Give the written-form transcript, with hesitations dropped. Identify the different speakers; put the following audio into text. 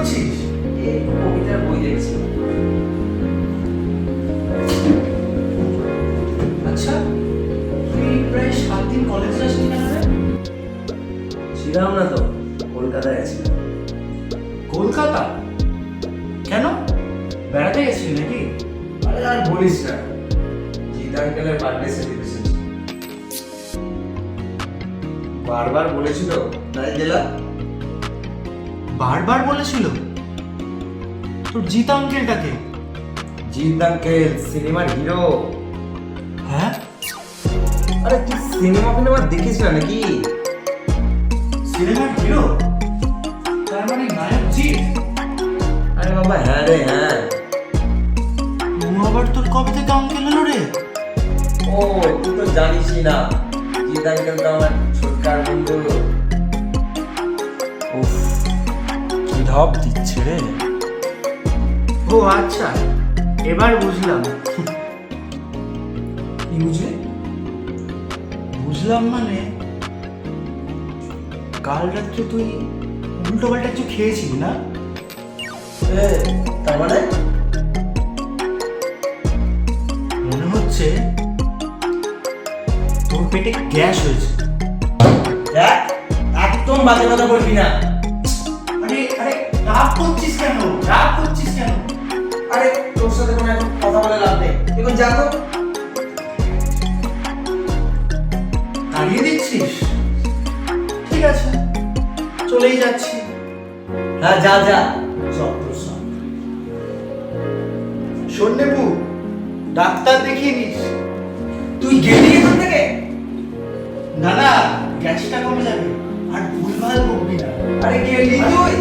Speaker 1: করছিস?
Speaker 2: এই কবিতার বই দেখছি।
Speaker 1: আচ্ছা, তুই প্রায় 7 দিন কলেজ যাসনি কেন রে?
Speaker 2: ছিলাম না তো, কলকাতায় আছি।
Speaker 1: কলকাতা? কেন, বেড়াতে গেছিলি নাকি?
Speaker 2: আরে আর বলিস না, জিৎ আঙ্কেলের বার্থডে সেলিব্রেশন বারবার বলেছিল, তাই গেলাম।
Speaker 1: বারবার বলেছিল? তোর জিত আঙ্কেলটাকে?
Speaker 2: জিৎ আঙ্কেল সিনেমার হিরো।
Speaker 1: হ্যাঁ,
Speaker 2: আরে তুই সিনেমা ফিনেমা দেখিস না নাকি?
Speaker 1: সিনেমার হিরো? তার মানে নায়ক জিৎ?
Speaker 2: আরে বাবা হ্যাঁ রে হ্যাঁ।
Speaker 1: ও আবার তোর কবে থেকে আঙ্কেল হলো রে?
Speaker 2: ও তুই তো জানিসই না, জিৎ আঙ্কেল তো আমার ছোটকার বন্ধু।
Speaker 1: উফ, কি ঢপ দিচ্ছে রে। ও আচ্ছা, এবার বুঝলাম।
Speaker 2: কি বুঝলি?
Speaker 1: বুঝলাম মানে, কাল রাত্রে তুই উল্টো পাল্টা কিছু খেয়েছিলি না?
Speaker 2: এ, তার মানে?
Speaker 1: মনে হচ্ছে তোর পেটে গ্যাস হয়েছে।
Speaker 2: দেখ, একদম বাজে কথা বলবি না।
Speaker 1: আরে আরে, রাগ করছিস কেন? রাগ করছিস কেন?
Speaker 2: আরে তোর সাথে কোনো এখন কথা বলে লাভ নেই, এখন যা তো।
Speaker 1: তাড়িয়ে দিচ্ছিস? ঠিক আছে, চলেই যাচ্ছি।
Speaker 2: হ্যাঁ যা যা, চল তোর সব।
Speaker 1: শোন নেবু, ডাক্তার দেখিয়ে নিস।
Speaker 2: তুই গেলি এখান থেকে?
Speaker 1: না না, গ্যাসটা কমে যাবে, আর ভুলভাল বকবি না।
Speaker 2: আরে গেলি তুই?